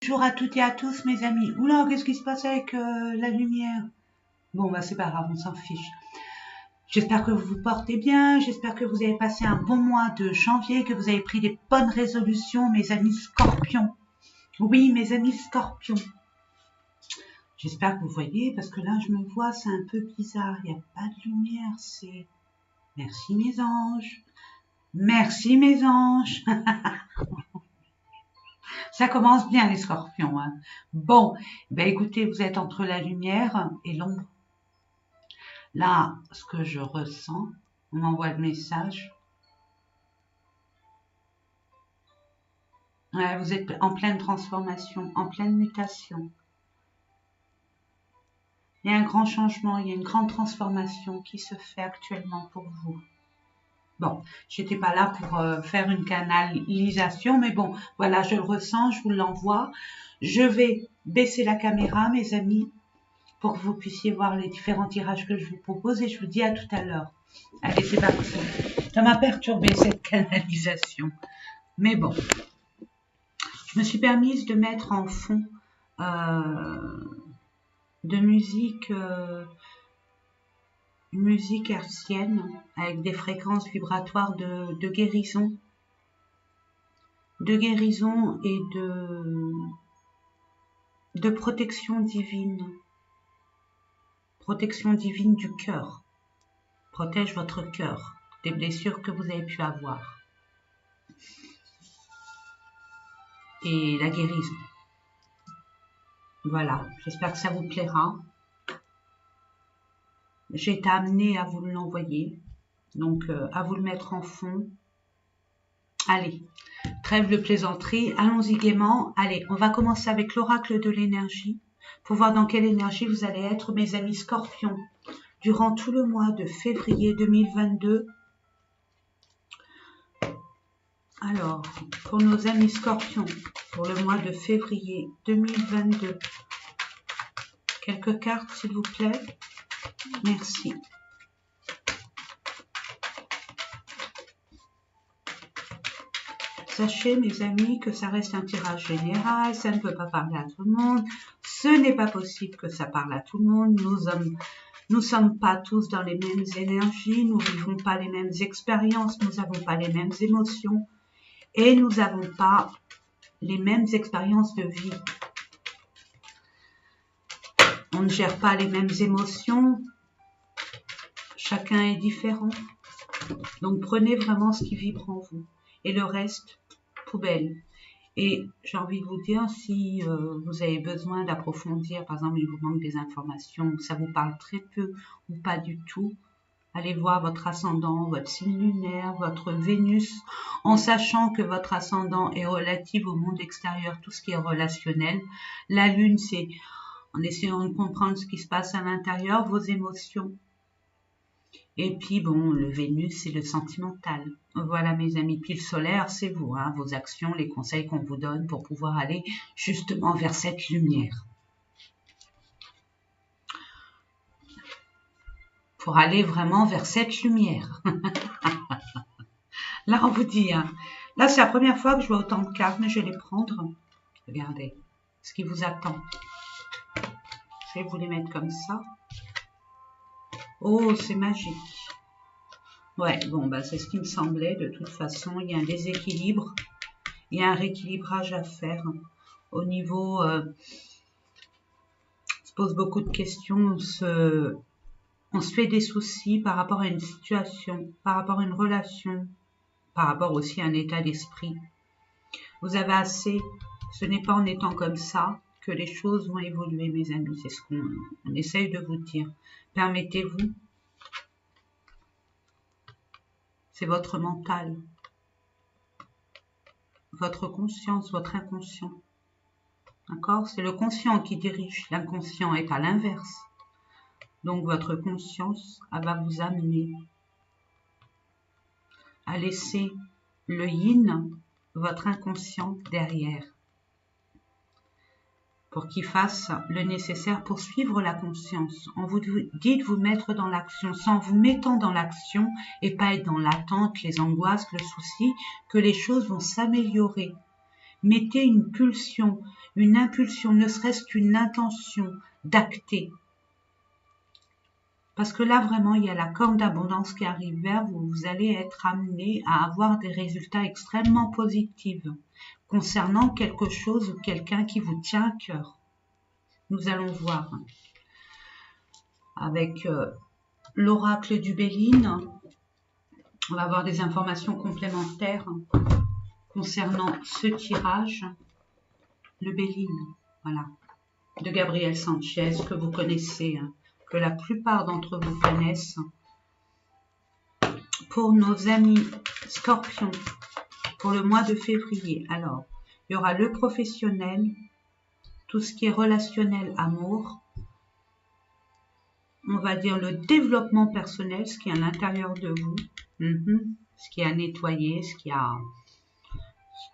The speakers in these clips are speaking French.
Bonjour à toutes et à tous mes amis. Oula, qu'est-ce qui se passe avec la lumière? Bon, bah c'est pas grave, on s'en fiche. J'espère que vous vous portez bien, j'espère que vous avez passé un bon mois de janvier, que vous avez pris des bonnes résolutions, mes amis scorpions. Oui, mes amis scorpions. J'espère que vous voyez, parce que là, je me vois, c'est un peu bizarre. Il n'y a pas de lumière, c'est... Merci mes anges. Merci mes anges. Ça commence bien les scorpions. Hein. Bon, ben écoutez, vous êtes entre la lumière et l'ombre. Là, ce que je ressens, on m'envoie le message. Ouais, vous êtes en pleine transformation, en pleine mutation. Il y a un grand changement, il y a une grande transformation qui se fait actuellement pour vous. Bon, j'étais pas là pour faire une canalisation, mais bon, voilà, je le ressens, je vous l'envoie. Je vais baisser la caméra, mes amis, pour que vous puissiez voir les différents tirages que je vous propose et je vous dis à tout à l'heure. Allez, c'est parti. Ça m'a perturbé cette canalisation. Mais bon, je me suis permise de mettre en fond de musique, musique hertzienne avec des fréquences vibratoires de guérison et de protection divine du cœur. Protège votre cœur des blessures que vous avez pu avoir et la guérison. Voilà, j'espère que ça vous plaira. J'ai été amenée à vous l'envoyer, donc à vous le mettre en fond. Allez, trêve de plaisanterie, allons-y gaiement. Allez, on va commencer avec l'oracle de l'énergie pour voir dans quelle énergie vous allez être, mes amis scorpions, durant tout le mois de février 2022. Alors, pour nos amis scorpions, pour le mois de février 2022, quelques cartes s'il vous plaît. Merci. Sachez, mes amis, que ça reste un tirage général, ça ne peut pas parler à tout le monde. Ce n'est pas possible que ça parle à tout le monde. Nous sommes pas tous dans les mêmes énergies, nous vivons pas les mêmes expériences, nous n'avons pas les mêmes émotions et nous n'avons pas les mêmes expériences de vie. On ne gère pas les mêmes émotions, chacun est différent. Donc prenez vraiment ce qui vibre en vous et le reste, poubelle. Et j'ai envie de vous dire, si vous avez besoin d'approfondir, par exemple, il vous manque des informations, ça vous parle très peu ou pas du tout, allez voir votre ascendant, votre signe lunaire, votre Vénus, en sachant que votre ascendant est relatif au monde extérieur, tout ce qui est relationnel. La Lune, c'est en essayant de comprendre ce qui se passe à l'intérieur, vos émotions. Et puis, bon, le Vénus, c'est le sentimental. Voilà, mes amis. Puis le solaire, c'est vous, hein, vos actions, les conseils qu'on vous donne pour pouvoir aller justement vers cette lumière. Pour aller vraiment vers cette lumière. Là, on vous dit, hein. Là, c'est la première fois que je vois autant de cartes, mais je vais les prendre. Regardez ce qui vous attend. Je vais vous les mettre comme ça. Oh, c'est magique. Ouais, bon, bah, c'est ce qui me semblait. De toute façon, il y a un déséquilibre. Il y a un rééquilibrage à faire. Au niveau... on se pose beaucoup de questions. On se fait des soucis par rapport à une situation, par rapport à une relation, par rapport aussi à un état d'esprit. Vous avez assez. Ce n'est pas en étant comme ça que les choses vont évoluer, mes amis. C'est ce qu'on essaye de vous dire. Permettez-vous. C'est votre mental, votre conscience, votre inconscient. D'accord? C'est le conscient qui dirige. L'inconscient est à l'inverse. Donc votre conscience, elle va vous amener à laisser le yin, votre inconscient, derrière. Pour qu'il fasse le nécessaire pour suivre la conscience. On vous dit de vous mettre dans l'action, sans vous mettant dans l'action et pas être dans l'attente, les angoisses, le souci, que les choses vont s'améliorer. Mettez une pulsion, une impulsion, ne serait-ce qu'une intention d'acter. Parce que là, vraiment, il y a la corne d'abondance qui arrive vers vous. Vous allez être amené à avoir des résultats extrêmement positifs concernant quelque chose ou quelqu'un qui vous tient à cœur. Nous allons voir avec l'oracle du Béline. On va avoir des informations complémentaires concernant ce tirage. Le Béline, voilà, de Gabriel Sanchez, que vous connaissez, que la plupart d'entre vous connaissent. Pour nos amis Scorpions, pour le mois de février, alors, il y aura le professionnel, tout ce qui est relationnel, amour, on va dire le développement personnel, ce qui est à l'intérieur de vous, ce qui est à nettoyer, ce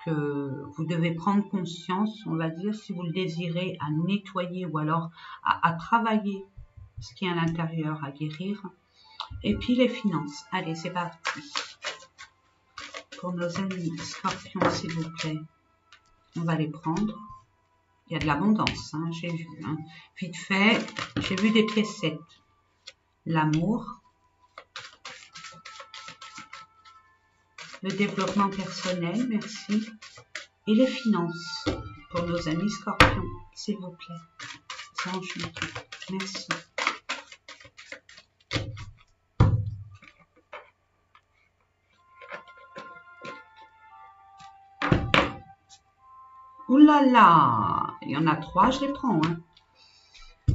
que vous devez prendre conscience, on va dire, si vous le désirez, à nettoyer ou alors à travailler ce qui est à l'intérieur, à guérir. Et puis les finances. Allez, c'est parti. Pour nos amis Scorpions, s'il vous plaît, on va les prendre. Il y a de l'abondance, j'ai vu. Vite fait, j'ai vu des piécettes. L'amour, le développement personnel, merci. Et les finances, pour nos amis Scorpions, s'il vous plaît. C'est enchanté. Merci. Ouh là là, il y en a 3, je les prends. On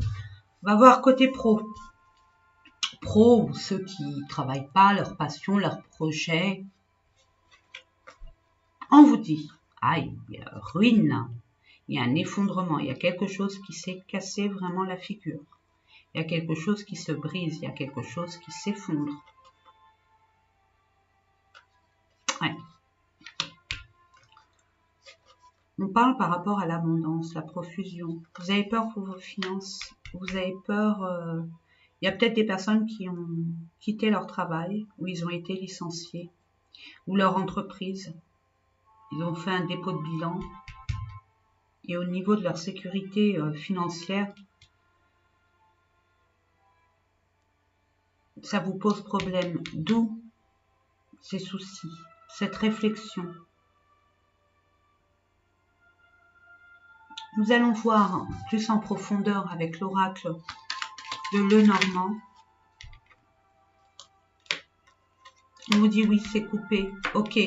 va voir côté pro. Pro, ceux qui ne travaillent pas, leur passion, leur projet. On vous dit, aïe, ruine, il y a un effondrement, il y a quelque chose qui s'est cassé vraiment la figure. Il y a quelque chose qui se brise, il y a quelque chose qui s'effondre. Ouais. On parle par rapport à l'abondance, la profusion. Vous avez peur pour vos finances, vous avez peur... il y a peut-être des personnes qui ont quitté leur travail, ou ils ont été licenciés, ou leur entreprise. Ils ont fait un dépôt de bilan. Et au niveau de leur sécurité financière, ça vous pose problème. D'où ces soucis, cette réflexion. Nous allons voir plus en profondeur avec l'oracle de Lenormand. On vous dit oui, c'est coupé. Ok.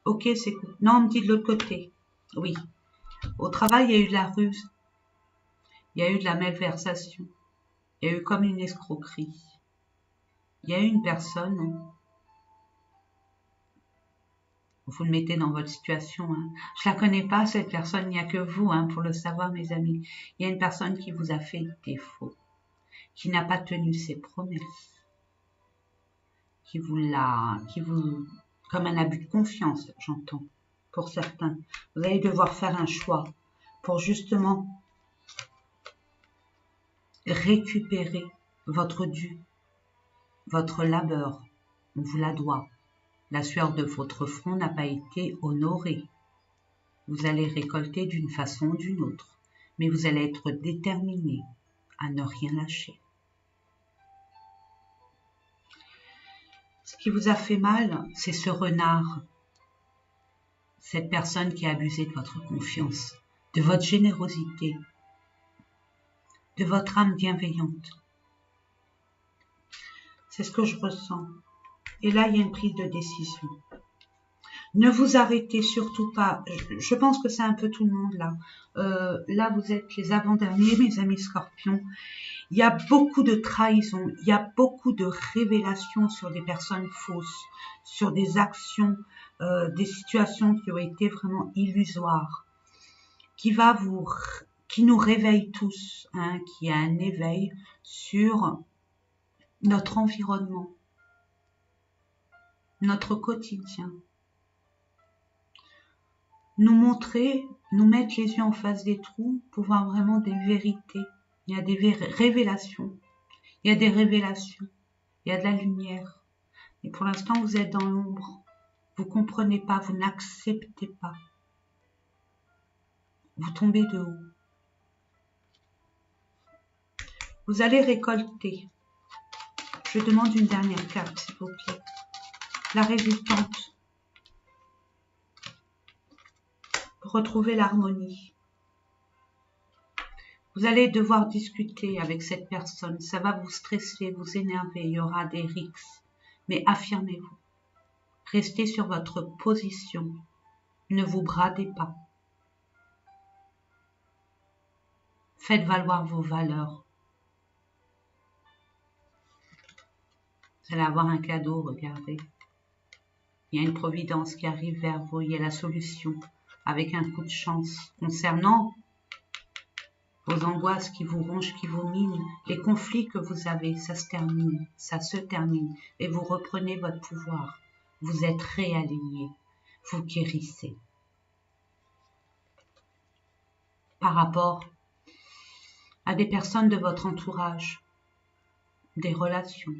Ok, c'est coupé. Non, on me dit de l'autre côté. Oui. Au travail, il y a eu de la ruse. Il y a eu de la malversation. Il y a eu comme une escroquerie. Il y a eu une personne... Vous le mettez dans votre situation. Je la connais pas, cette personne, il n'y a que vous pour le savoir, mes amis. Il y a une personne qui vous a fait défaut, qui n'a pas tenu ses promesses, qui vous, comme un abus de confiance, j'entends, pour certains. Vous allez devoir faire un choix pour justement récupérer votre dû, votre labeur. On vous la doit. La sueur de votre front n'a pas été honorée. Vous allez récolter d'une façon ou d'une autre, mais vous allez être déterminé à ne rien lâcher. Ce qui vous a fait mal, c'est ce renard, cette personne qui a abusé de votre confiance, de votre générosité, de votre âme bienveillante. C'est ce que je ressens. Et là, il y a une prise de décision. Ne vous arrêtez surtout pas. Je pense que c'est un peu tout le monde là. Là, vous êtes les avant-derniers, mes amis Scorpions. Il y a beaucoup de trahison. Il y a beaucoup de révélations sur des personnes fausses, sur des actions, des situations qui ont été vraiment illusoires, qui nous réveille tous, qui a un éveil sur notre environnement, notre quotidien. Nous montrer, nous mettre les yeux en face des trous pour voir vraiment des vérités. Il y a des révélations. Il y a des révélations. Il y a de la lumière. Et pour l'instant, vous êtes dans l'ombre. Vous ne comprenez pas, vous n'acceptez pas. Vous tombez de haut. Vous allez récolter. Je demande une dernière carte, s'il vous plaît. La résultante. Retrouver l'harmonie. Vous allez devoir discuter avec cette personne. Ça va vous stresser, vous énerver. Il y aura des rixes. Mais affirmez-vous. Restez sur votre position. Ne vous bradez pas. Faites valoir vos valeurs. Vous allez avoir un cadeau, regardez. Il y a une providence qui arrive vers vous. Il y a la solution avec un coup de chance concernant vos angoisses qui vous rongent, qui vous minent, les conflits que vous avez, ça se termine et vous reprenez votre pouvoir. Vous êtes réaligné, vous guérissez. Par rapport à des personnes de votre entourage, des relations.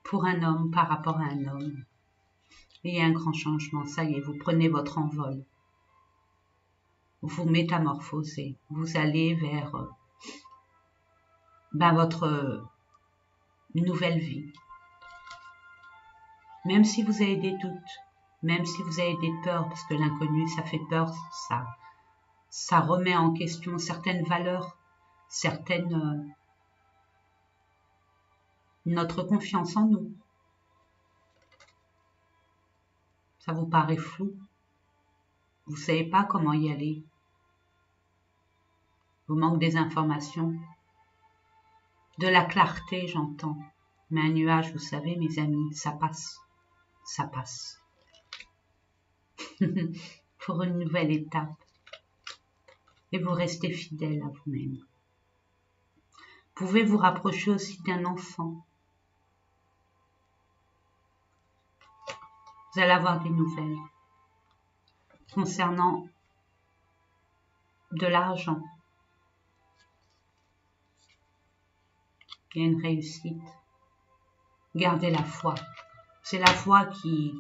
Pour un homme, par rapport à un homme. Il y a un grand changement, ça y est, vous prenez votre envol. Vous métamorphosez, vous allez vers votre nouvelle vie. Même si vous avez des doutes, même si vous avez des peurs, parce que l'inconnu, ça fait peur, ça remet en question certaines valeurs, notre confiance en nous. Ça vous paraît flou. Vous ne savez pas comment y aller. Vous manque des informations. De la clarté, j'entends. Mais un nuage, vous savez, mes amis, ça passe. Ça passe. Pour une nouvelle étape. Et vous restez fidèle à vous-même. Vous pouvez vous rapprocher aussi d'un enfant. Vous allez avoir des nouvelles concernant de l'argent. Il y a une réussite. Gardez la foi. C'est la foi qui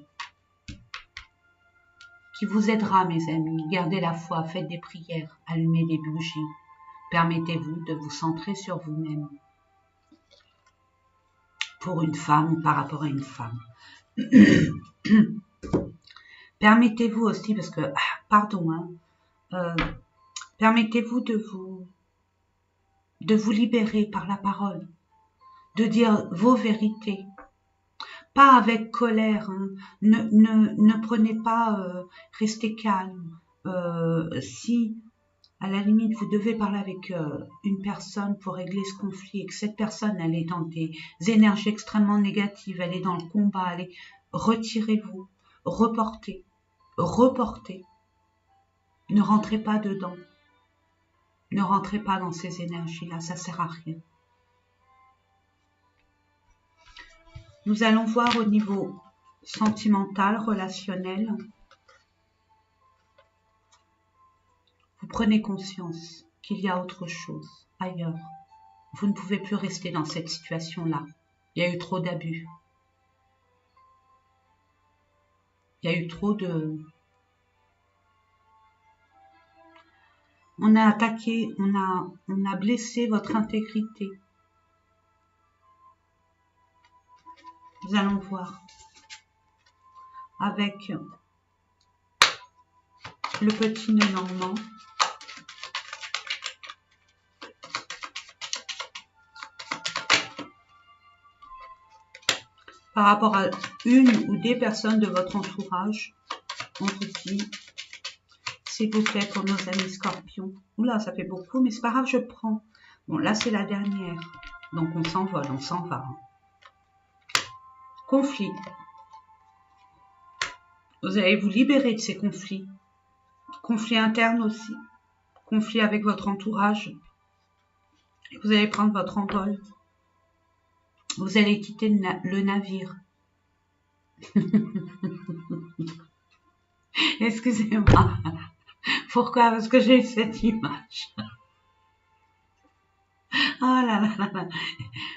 vous aidera, mes amis. Gardez la foi, faites des prières, allumez des bougies. Permettez-vous de vous centrer sur vous-même. Pour une femme ou par rapport à une femme. Permettez-vous aussi, parce que, pardon, permettez-vous de vous libérer par la parole, de dire vos vérités, pas avec colère, hein. Ne prenez pas, restez calme. Si, à la limite, vous devez parler avec une personne pour régler ce conflit et que cette personne, elle est dans des énergies extrêmement négatives, elle est dans le combat, retirez-vous, reportez. Ne rentrez pas dedans. Ne rentrez pas dans ces énergies-là, ça sert à rien. Nous allons voir au niveau sentimental, relationnel. Vous prenez conscience qu'il y a autre chose ailleurs. Vous ne pouvez plus rester dans cette situation-là. Il y a eu trop d'abus. Il y a eu trop de... On a attaqué, on a blessé votre intégrité. Nous allons voir avec le petit nœud normand. Par rapport à une ou des personnes de votre entourage, on vous dit, s'il vous plaît, pour nos amis scorpions. Oula, ça fait beaucoup, mais c'est pas grave, je prends. Bon, là, c'est la dernière. Donc, on s'envole, on s'en va. Conflit. Vous allez vous libérer de ces conflits. Conflits internes aussi. Conflits avec votre entourage. Vous allez prendre votre envol. Vous allez quitter le navire. Excusez-moi. Pourquoi? Parce que j'ai cette image. Oh là là là là.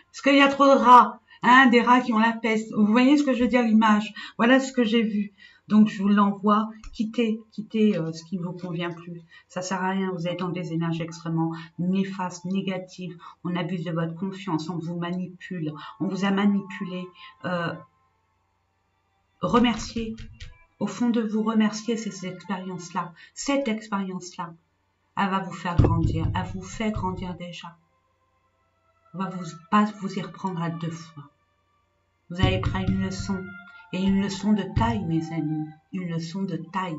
Parce qu'il y a trop de rats. Hein, des rats qui ont la peste. Vous voyez ce que je veux dire, l'image? Voilà ce que j'ai vu. Donc, je vous l'envoie. Quittez ce qui ne vous convient plus. Ça sert à rien. Vous êtes dans des énergies extrêmement néfastes, négatives. On abuse de votre confiance. On vous manipule. On vous a manipulé. Remerciez. Au fond de vous, remerciez ces expériences-là. Cette expérience-là, elle va vous faire grandir. Elle vous fait grandir déjà. On va pas vous y reprendre à 2 fois. Vous avez pris une leçon. Et une leçon de taille, mes amis. Une leçon de taille.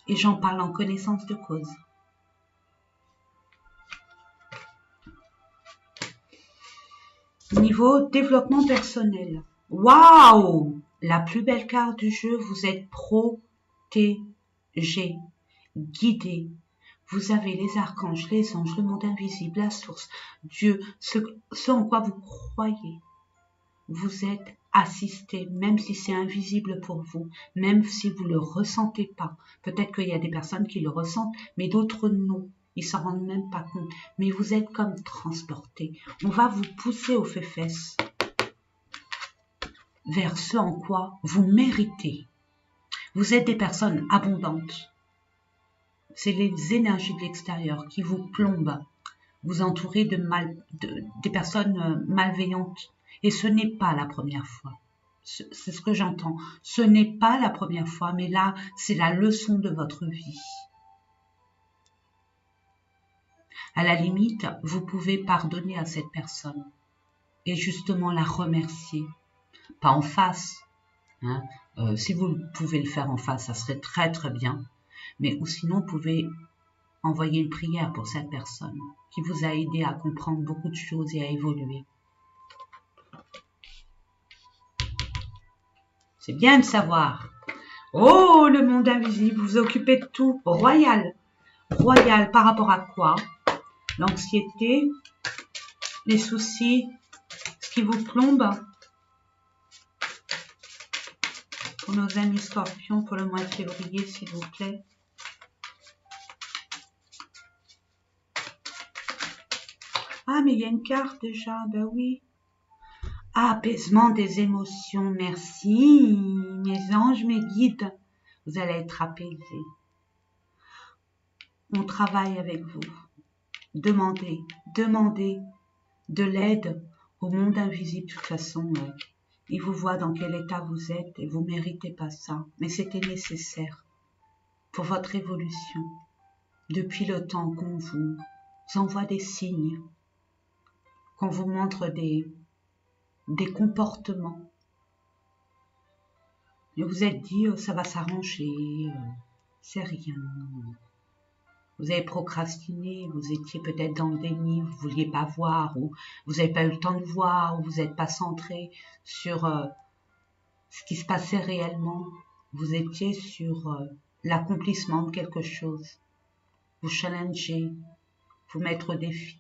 Et j'en parle en connaissance de cause. Niveau développement personnel. Waouh! La plus belle carte du jeu, vous êtes protégé, guidé. Vous avez les archanges, les anges, le monde invisible, la source, Dieu, ce en quoi vous croyez. Vous êtes assisté, même si c'est invisible pour vous, même si vous ne le ressentez pas. Peut-être qu'il y a des personnes qui le ressentent, mais d'autres non. Ils s'en rendent même pas compte. Mais vous êtes comme transporté. On va vous pousser aux fesses vers ce en quoi vous méritez. Vous êtes des personnes abondantes. C'est les énergies de l'extérieur qui vous plombent. Vous entourez des personnes malveillantes. Et ce n'est pas la première fois. C'est ce que j'entends. Ce n'est pas la première fois, mais là, c'est la leçon de votre vie. À la limite, vous pouvez pardonner à cette personne et justement la remercier. Pas en face. Hein. Si vous pouvez le faire en face, ça serait très très bien. Mais ou sinon, vous pouvez envoyer une prière pour cette personne qui vous a aidé à comprendre beaucoup de choses et à évoluer. C'est bien de savoir. Oh, le monde invisible, vous occupez de tout. Royal. Royal par rapport à quoi? L'anxiété, les soucis, ce qui vous plombe. Pour nos amis scorpions, pour le mois de février, s'il vous plaît. Ah, mais il y a une carte déjà, ben oui. Apaisement des émotions, merci, mes anges, mes guides. Vous allez être apaisés. On travaille avec vous. Demandez de l'aide au monde invisible. De toute façon, il vous voit dans quel état vous êtes et vous ne méritez pas ça. Mais c'était nécessaire pour votre évolution. Depuis le temps qu'on vous envoie des signes, qu'on vous montre des comportements. Et vous êtes dit, ça va s'arranger, c'est rien. Vous avez procrastiné, vous étiez peut-être dans le déni, vous ne vouliez pas voir, ou vous n'avez pas eu le temps de voir, ou vous n'êtes pas centré sur ce qui se passait réellement. Vous étiez sur l'accomplissement de quelque chose. Vous challenger, vous mettre au défi.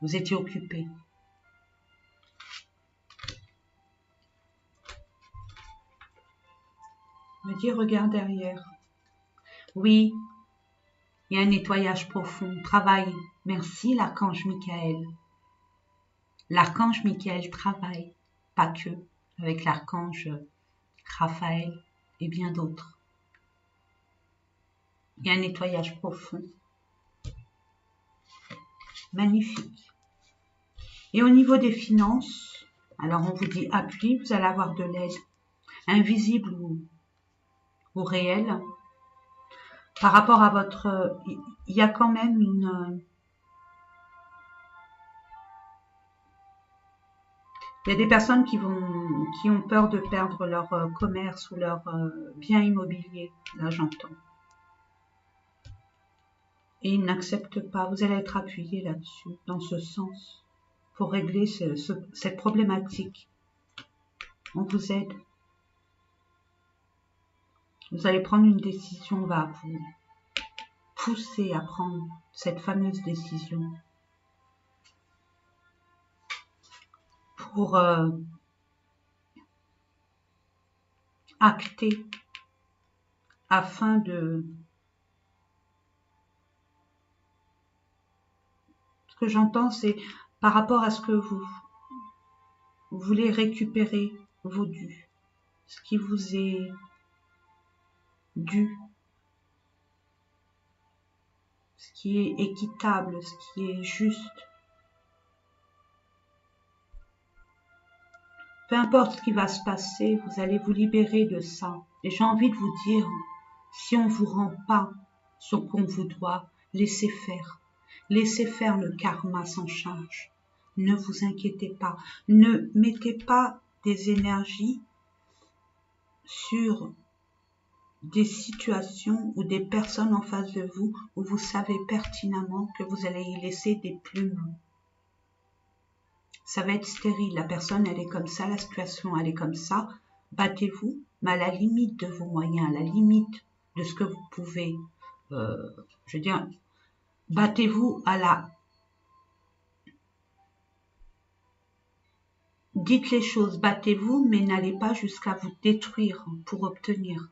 Vous étiez occupé. Me dit, regarde derrière. Oui, il y a un nettoyage profond. Travaille. Merci l'archange Michael. L'archange Michael travaille, pas que, avec l'archange Raphaël et bien d'autres. Il y a un nettoyage profond. Magnifique. Et au niveau des finances, alors on vous dit appui, vous allez avoir de l'aide, invisible ou réelle. Par rapport à votre... il y a quand même une... Il y a des personnes qui ont peur de perdre leur commerce ou leur bien immobilier, là j'entends. Et ils n'acceptent pas. Vous allez être appuyé là-dessus, dans ce sens, pour régler cette problématique. On vous aide. Vous allez prendre une décision, on va vous pousser à prendre cette fameuse décision pour acter afin de... Ce que j'entends, c'est par rapport à ce que vous voulez récupérer vos dus. ce qui vous est dû, ce qui est équitable, ce qui est juste. Peu importe ce qui va se passer, vous allez vous libérer de ça. Et j'ai envie de vous dire, si on ne vous rend pas ce qu'on vous doit, laissez faire. Laissez faire, le karma s'en charge. Ne vous inquiétez pas. Ne mettez pas des énergies sur des situations ou des personnes en face de vous où vous savez pertinemment que vous allez y laisser des plumes. Ça va être stérile. La personne, elle est comme ça, la situation, elle est comme ça. Battez-vous, mais à la limite de vos moyens, à la limite de ce que vous pouvez. Je veux dire, battez-vous à la... Dites les choses, battez-vous, mais n'allez pas jusqu'à vous détruire pour obtenir.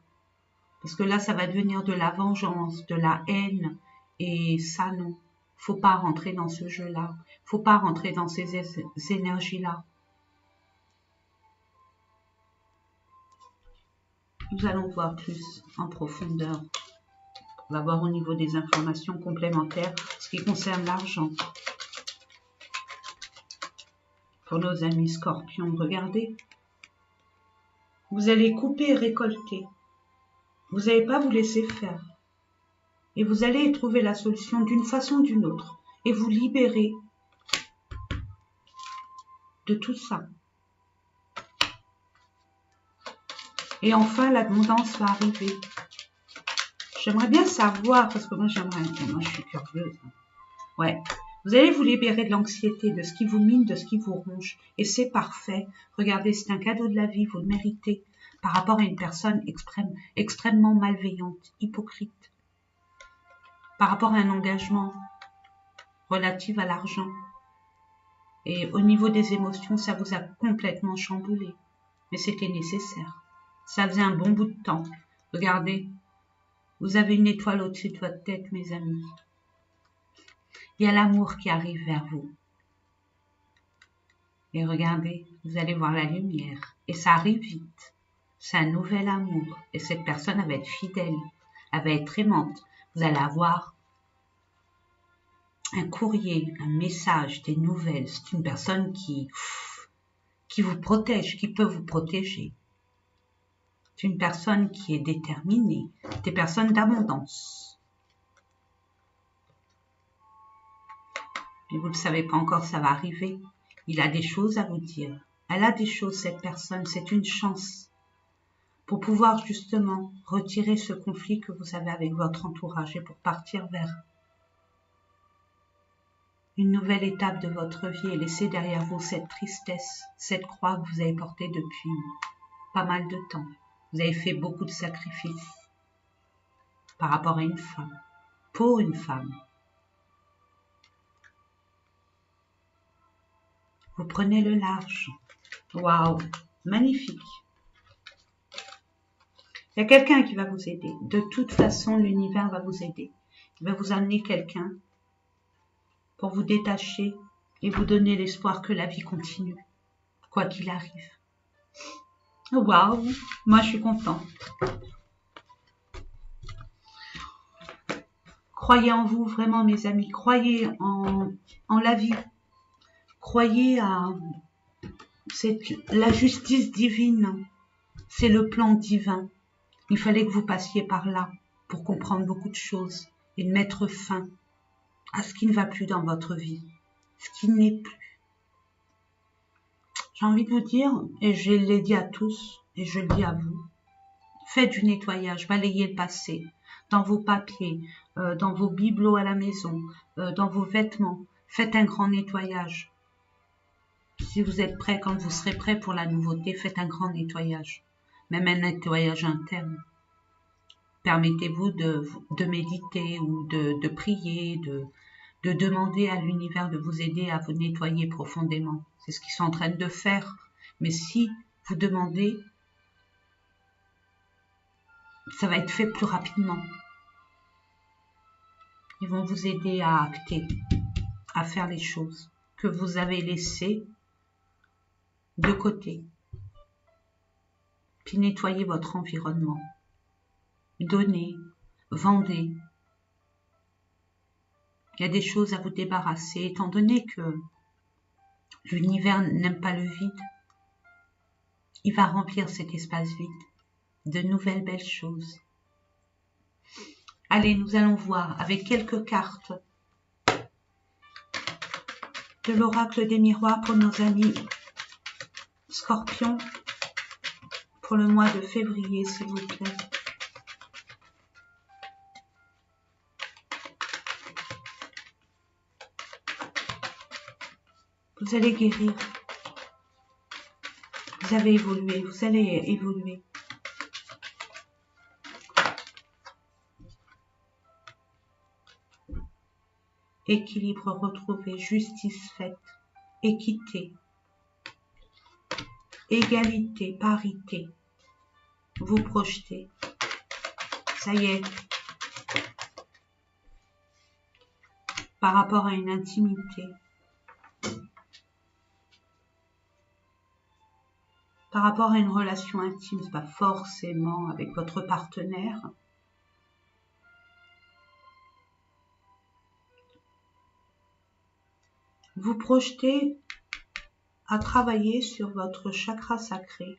Parce que là, ça va devenir de la vengeance, de la haine. Et ça, non. Faut pas rentrer dans ce jeu-là. Faut pas rentrer dans ces énergies-là. Nous allons voir plus en profondeur. On va voir au niveau des informations complémentaires ce qui concerne l'argent. Pour nos amis scorpions, regardez. Vous allez couper et récolter. Vous n'allez pas vous laisser faire. Et vous allez y trouver la solution d'une façon ou d'une autre. Et vous libérer de tout ça. Et enfin, l'abondance va arriver. J'aimerais bien savoir, parce que moi je suis curieuse. Ouais. Vous allez vous libérer de l'anxiété, de ce qui vous mine, de ce qui vous ronge. Et c'est parfait. Regardez, c'est un cadeau de la vie, vous le méritez. Par rapport à une personne extrêmement malveillante, hypocrite. Par rapport à un engagement relatif à l'argent. Et au niveau des émotions, ça vous a complètement chamboulé. Mais c'était nécessaire. Ça faisait un bon bout de temps. Regardez, vous avez une étoile au-dessus de votre tête, mes amis. Il y a l'amour qui arrive vers vous. Et regardez, vous allez voir la lumière. Et ça arrive vite. C'est un nouvel amour. Et cette personne, elle va être fidèle. Elle va être aimante. Vous allez avoir un courrier, un message, des nouvelles. C'est une personne qui vous protège, qui peut vous protéger. C'est une personne qui est déterminée. Des personnes d'abondance. Mais vous ne le savez pas encore, ça va arriver. Il a des choses à vous dire. Elle a des choses, cette personne. C'est une chance pour pouvoir justement retirer ce conflit que vous avez avec votre entourage et pour partir vers une nouvelle étape de votre vie et laisser derrière vous cette tristesse, cette croix que vous avez portée depuis pas mal de temps. Vous avez fait beaucoup de sacrifices par rapport à une femme, pour une femme. Vous prenez le large. Waouh, magnifique. Il y a quelqu'un qui va vous aider. De toute façon, l'univers va vous aider. Il va vous amener quelqu'un pour vous détacher et vous donner l'espoir que la vie continue, quoi qu'il arrive. Waouh, moi je suis contente. Croyez en vous, vraiment mes amis. Croyez en la vie. Croyez à la justice divine. C'est le plan divin. Il fallait que vous passiez par là pour comprendre beaucoup de choses et de mettre fin à ce qui ne va plus dans votre vie, ce qui n'est plus. J'ai envie de vous dire, et je l'ai dit à tous, et je le dis à vous, faites du nettoyage, balayez le passé, dans vos papiers, dans vos bibelots à la maison, dans vos vêtements, faites un grand nettoyage. Si vous êtes prêts, quand vous serez prêts pour la nouveauté, faites un grand nettoyage, même un nettoyage interne. Permettez-vous de méditer ou de prier, de demander à l'univers de vous aider à vous nettoyer profondément. C'est ce qu'ils sont en train de faire. Mais si vous demandez, ça va être fait plus rapidement. Ils vont vous aider à acter, à faire les choses que vous avez laissées de côté. puis nettoyez votre environnement. Donnez, vendez. Il y a des choses à vous débarrasser, étant donné que l'univers n'aime pas le vide. Il va remplir cet espace vide de nouvelles belles choses. Allez, nous allons voir avec quelques cartes de l'oracle des miroirs pour nos amis Scorpions pour le mois de février, s'il vous plaît. Vous allez guérir. Vous avez évolué, vous allez évoluer. Équilibre retrouvé, justice faite, équité, égalité, parité. Vous projetez. Ça y est. Par rapport à une intimité. Par rapport à une relation intime, c'est pas forcément avec votre partenaire. Vous projetez à travailler sur votre chakra sacré.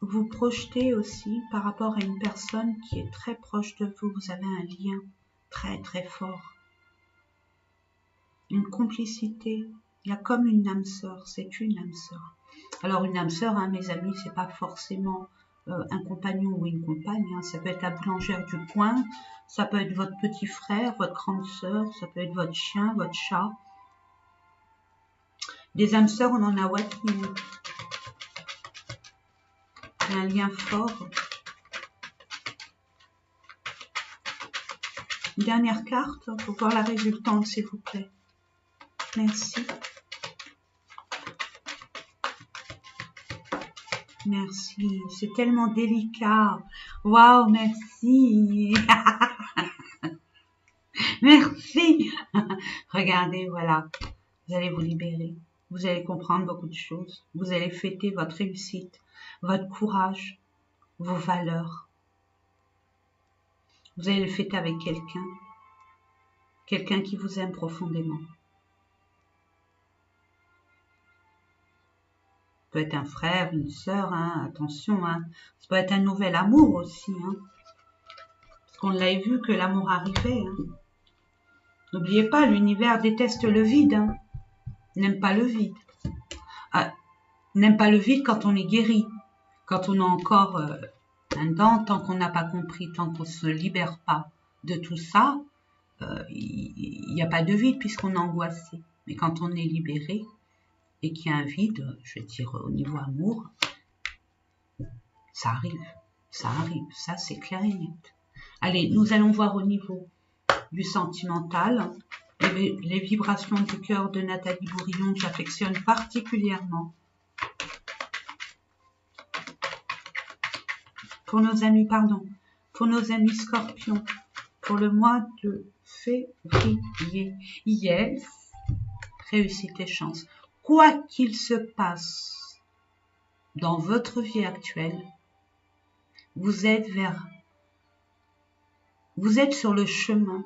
Vous projetez aussi par rapport à une personne qui est très proche de vous. Vous avez un lien très très fort. Une complicité. Il y a comme une âme sœur, c'est une âme sœur. Alors une âme sœur, hein, mes amis, c'est pas forcément un compagnon ou une compagne. Hein. Ça peut être la boulangère du coin, ça peut être votre petit frère, votre grande sœur, ça peut être votre chien, votre chat. Des âmes sœurs, on en a what minute. Il y a un lien fort. Une dernière carte pour voir la résultante, s'il vous plaît. Merci. Merci, c'est tellement délicat. Waouh, merci. Merci. Regardez, voilà. Vous allez vous libérer. Vous allez comprendre beaucoup de choses. Vous allez fêter votre réussite, votre courage, vos valeurs. Vous allez le fêter avec quelqu'un. Quelqu'un qui vous aime profondément. Ça peut être un frère, une sœur, hein, attention, hein. Ça peut être un nouvel amour aussi, hein. Parce qu'on l'a vu que l'amour arrivait. Hein. N'oubliez pas, l'univers déteste le vide, hein. N'aime pas le vide. Ah, n'aime pas le vide quand on est guéri, quand on a encore un dent, tant qu'on n'a pas compris, tant qu'on ne se libère pas de tout ça, il n'y a pas de vide puisqu'on est angoissé. Mais quand on est libéré, et qu'il y a un vide, je veux dire, au niveau amour, ça arrive, ça c'est clair et net. Allez, nous allons voir au niveau du sentimental, les vibrations du cœur de Nathalie Bourillon que j'affectionne particulièrement. Pour nos amis, pour nos amis Scorpions, pour le mois de février. Yes, réussite et chance. Quoi qu'il se passe dans votre vie actuelle, vous êtes sur le chemin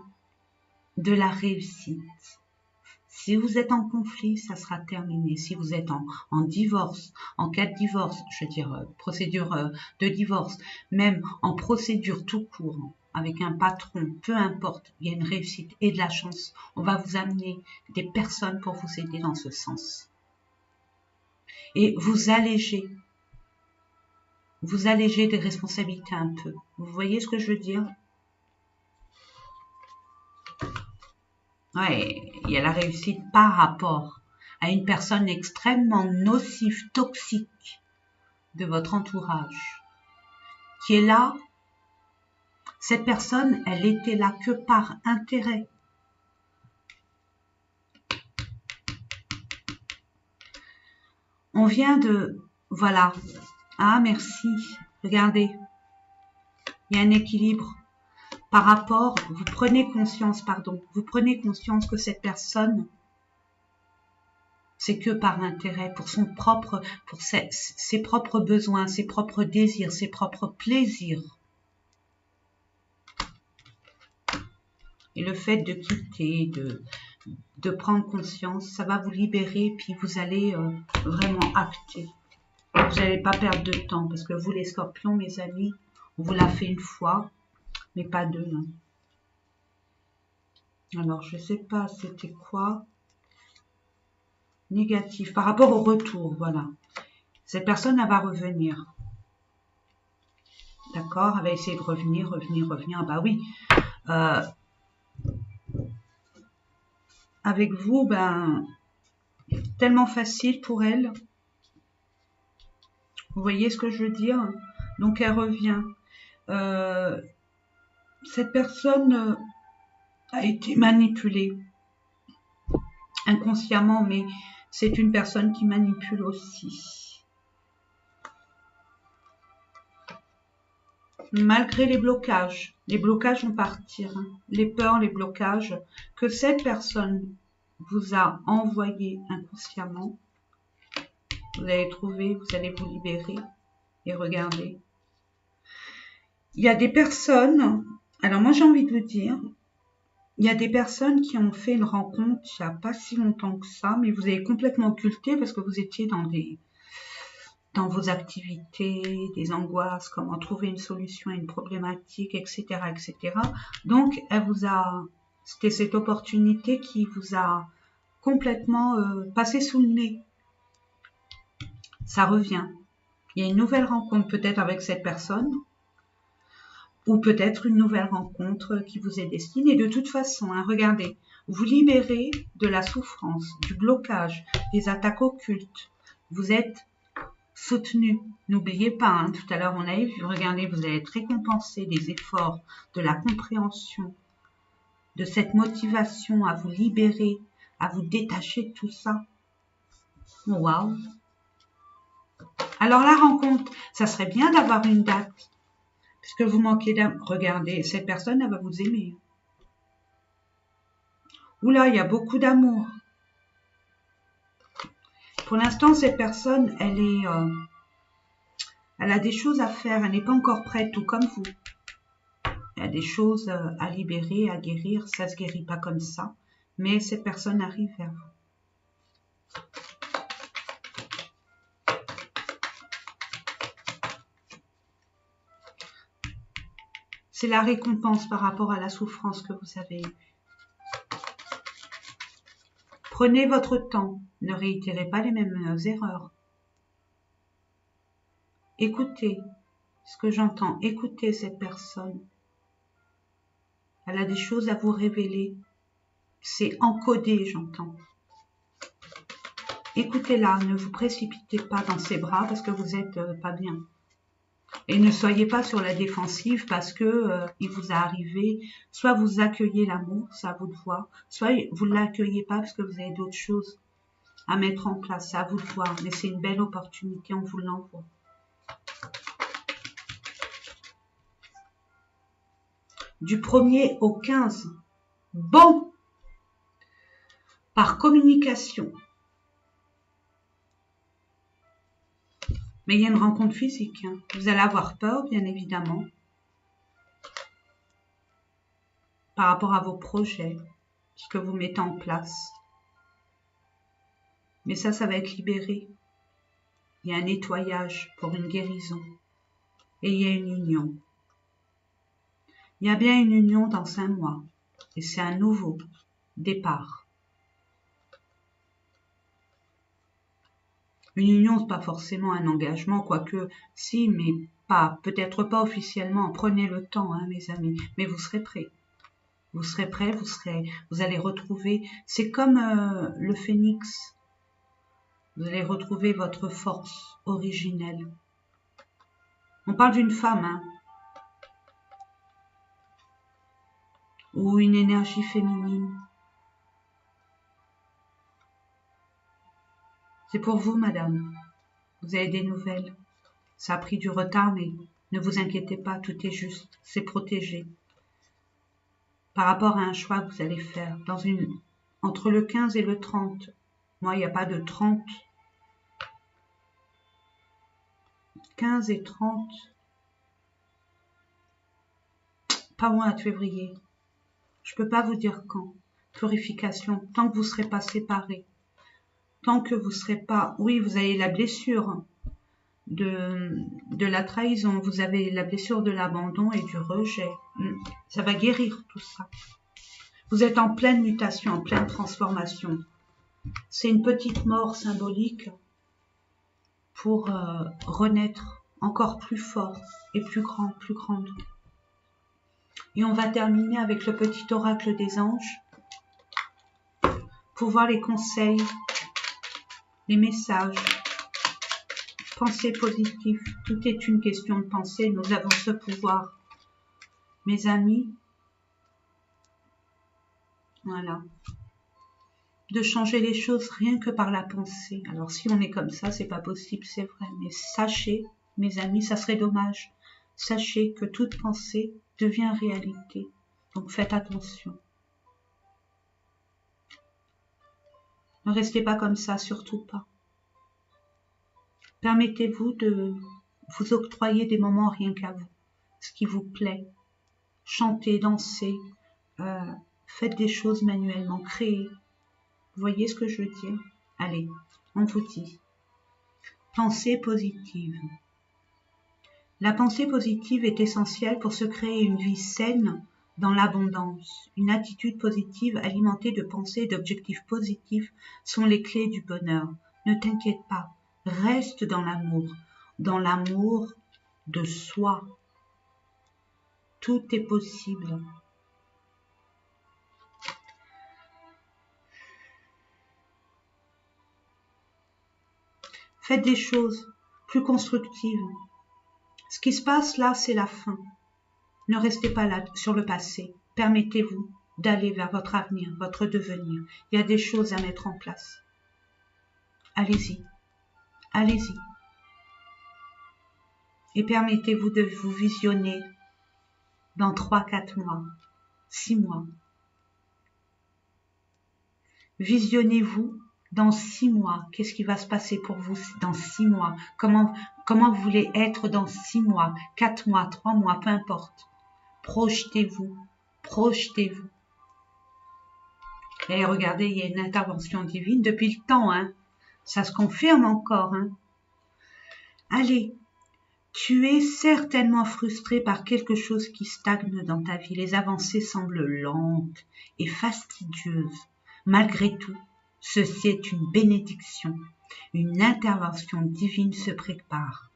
de la réussite. Si vous êtes en conflit, ça sera terminé. Si vous êtes en divorce, en cas de divorce, je veux dire procédure de divorce, même en procédure tout court, avec un patron, peu importe, il y a une réussite et de la chance. On va vous amener des personnes pour vous aider dans ce sens. Et vous alléger des responsabilités un peu. Vous voyez ce que je veux dire? Ouais, il y a la réussite par rapport à une personne extrêmement nocive, toxique de votre entourage, qui est là. Cette personne, elle était là que par intérêt. On vient de... Voilà. Ah, merci. Regardez. Il y a un équilibre. Par rapport, vous prenez conscience que cette personne, c'est que par intérêt, pour ses propres besoins, ses propres désirs, ses propres plaisirs. Et le fait de quitter, de prendre conscience, ça va vous libérer, puis vous allez vraiment acter. Vous n'allez pas perdre de temps, parce que vous les scorpions, mes amis, on vous l'a fait une fois, mais pas deux. Hein. Alors, je ne sais pas, c'était quoi? Négatif, par rapport au retour, voilà. Cette personne, elle va revenir. D'accord? Elle va essayer de revenir. Ah bah oui. Avec vous, ben, tellement facile pour elle. Vous voyez ce que je veux dire? Donc, elle revient. Cette personne a été manipulée inconsciemment, mais c'est une personne qui manipule aussi. Malgré les blocages vont partir, hein. Les peurs, les blocages que cette personne vous a envoyés inconsciemment, vous allez trouver, vous allez vous libérer. Et regardez, il y a des personnes, alors moi j'ai envie de vous dire, il y a des personnes qui ont fait une rencontre il n'y a pas si longtemps que ça, mais vous avez complètement occulté parce que vous étiez dans vos activités, des angoisses, comment trouver une solution à une problématique, etc., etc. Donc, c'était cette opportunité qui vous a complètement passé sous le nez. Ça revient. Il y a une nouvelle rencontre peut-être avec cette personne, ou peut-être une nouvelle rencontre qui vous est destinée. De toute façon, hein, regardez, vous libérez de la souffrance, du blocage, des attaques occultes. Vous êtes soutenu. N'oubliez pas, hein, tout à l'heure on avait vu, regardez, vous allez être récompensé des efforts, de la compréhension, de cette motivation à vous libérer, à vous détacher de tout ça. Waouh! Alors la rencontre, ça serait bien d'avoir une date, puisque vous manquez d'amour. Regardez, cette personne, elle va vous aimer. Oula, il y a beaucoup d'amour. Pour l'instant, cette personne, elle a des choses à faire, elle n'est pas encore prête, tout comme vous. Il y a des choses à libérer, à guérir, ça ne se guérit pas comme ça, mais cette personne arrive vers vous. C'est la récompense par rapport à la souffrance que vous avez eue. Prenez votre temps, ne réitérez pas les mêmes erreurs. Écoutez ce que j'entends, écoutez cette personne. Elle a des choses à vous révéler. C'est encodé, j'entends. Écoutez-la, ne vous précipitez pas dans ses bras parce que vous n'êtes pas bien. Et ne soyez pas sur la défensive parce que il vous a arrivé, soit vous accueillez l'amour, c'est à vous de voir, soit vous ne l'accueillez pas parce que vous avez d'autres choses à mettre en place, c'est à vous de voir. Mais c'est une belle opportunité, on vous l'envoie. Du 1er au 15. Bon, par communication. Mais il y a une rencontre physique. Hein. Vous allez avoir peur, bien évidemment, par rapport à vos projets, ce que vous mettez en place. Mais ça va être libéré. Il y a un nettoyage pour une guérison. Et il y a une union. Il y a bien une union dans 5 mois. Et c'est un nouveau départ. Une union, c'est pas forcément un engagement, quoique si, mais pas, peut-être pas officiellement. Prenez le temps, hein, mes amis, mais vous serez prêts. Vous serez prêts, vous allez retrouver, c'est comme le phénix. Vous allez retrouver votre force originelle. On parle d'une femme, hein, ou une énergie féminine. C'est pour vous, madame. Vous avez des nouvelles. Ça a pris du retard, mais ne vous inquiétez pas, tout est juste. C'est protégé. Par rapport à un choix que vous allez faire entre le 15 et le 30 Moi, il n'y a pas de 30. 15 et 30. Pas moins de février. Je ne peux pas vous dire quand. Purification, tant que vous ne serez pas séparés. Tant que vous ne serez pas... Oui, vous avez la blessure de la trahison. Vous avez la blessure de l'abandon et du rejet. Ça va guérir tout ça. Vous êtes en pleine mutation, en pleine transformation. C'est une petite mort symbolique pour renaître encore plus fort et plus grand, plus grande. Et on va terminer avec le petit oracle des anges pour voir les conseils, les messages, pensée positive. Tout est une question de pensée. Nous avons ce pouvoir. Mes amis, voilà. De changer les choses rien que par la pensée. Alors si on est comme ça, c'est pas possible, c'est vrai. Mais sachez, mes amis, ça serait dommage. Sachez que toute pensée devient réalité. Donc faites attention. Ne restez pas comme ça, surtout pas. Permettez-vous de vous octroyer des moments rien qu'à vous. Ce qui vous plaît. Chantez, dansez, faites des choses manuellement, créez. Vous voyez ce que je veux dire? Allez, on vous dit. Pensée positive. La pensée positive est essentielle pour se créer une vie saine dans l'abondance. Une attitude positive alimentée de pensées et d'objectifs positifs sont les clés du bonheur. Ne t'inquiète pas, reste dans l'amour de soi. Tout est possible. Faites des choses plus constructives. Ce qui se passe là, c'est la fin. Ne restez pas là sur le passé. Permettez-vous d'aller vers votre avenir, votre devenir. Il y a des choses à mettre en place. Allez-y. Allez-y. Et permettez-vous de vous visionner dans 3-4 mois, 6 mois. Visionnez-vous dans 6 mois. Qu'est-ce qui va se passer pour vous dans 6 mois? Comment vous voulez être dans 6 mois, 4 mois, 3 mois, peu importe. Projetez-vous. Projetez-vous. Et regardez, il y a une intervention divine depuis le temps. Hein. Ça se confirme encore. Hein. Allez. Tu es certainement frustré par quelque chose qui stagne dans ta vie. Les avancées semblent lentes et fastidieuses. Malgré tout, ceci est une bénédiction. Une intervention divine se prépare.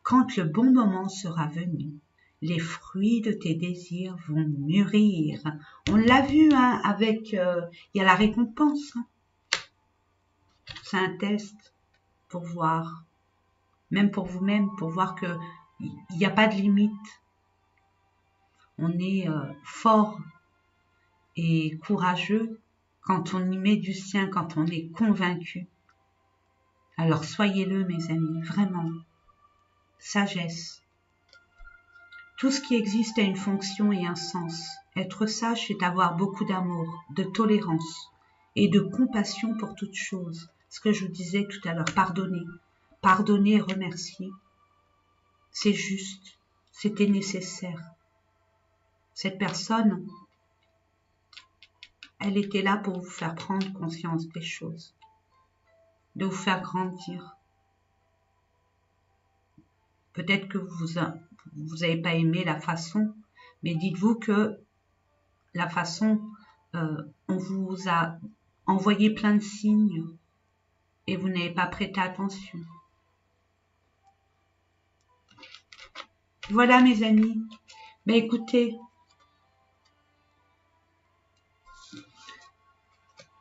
Quand le bon moment sera venu, les fruits de tes désirs vont mûrir. On l'a vu hein, avec... il y a la récompense. Hein. C'est un test pour voir. Même pour vous-même, pour voir qu'il n'y a pas de limite. On est fort et courageux quand on y met du sien, quand on est convaincu. Alors soyez-le, mes amis, vraiment. Sagesse. Tout ce qui existe a une fonction et un sens. Être sage, c'est avoir beaucoup d'amour, de tolérance et de compassion pour toute chose. Ce que je vous disais tout à l'heure, pardonner. Pardonner et remercier. C'est juste. C'était nécessaire. Cette personne, elle était là pour vous faire prendre conscience des choses. De vous faire grandir. Peut-être que vous n'avez pas aimé la façon, mais dites-vous que la façon, on vous a envoyé plein de signes et vous n'avez pas prêté attention. Voilà mes amis, mais écoutez,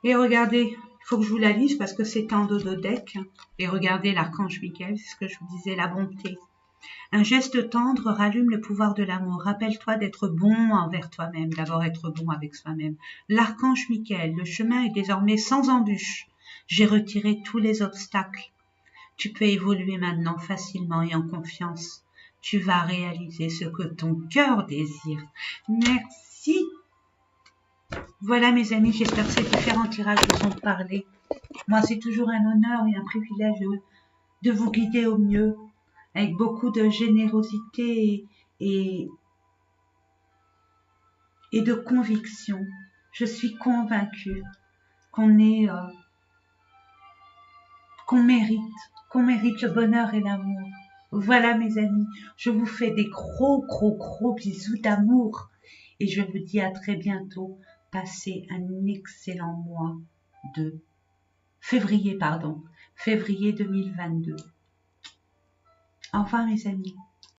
et regardez, il faut que je vous la lise parce que c'est en dododeck, et regardez l'archange Michael, c'est ce que je vous disais, la bonté. Un geste tendre rallume le pouvoir de l'amour. Rappelle-toi d'être bon envers toi-même, d'abord être bon avec soi-même. L'archange Michael, le chemin est désormais sans embûche. J'ai retiré tous les obstacles. Tu peux évoluer maintenant facilement et en confiance. Tu vas réaliser ce que ton cœur désire. Merci. Voilà mes amis, j'espère que ces différents tirages vous ont parlé. Moi, c'est toujours un honneur et un privilège de vous guider au mieux, avec beaucoup de générosité et de conviction. Je suis convaincue qu'on est, qu'on mérite le bonheur et l'amour. Voilà mes amis, je vous fais des gros bisous d'amour et je vous dis à très bientôt. Passez un excellent mois de février 2022. Au revoir mes amis.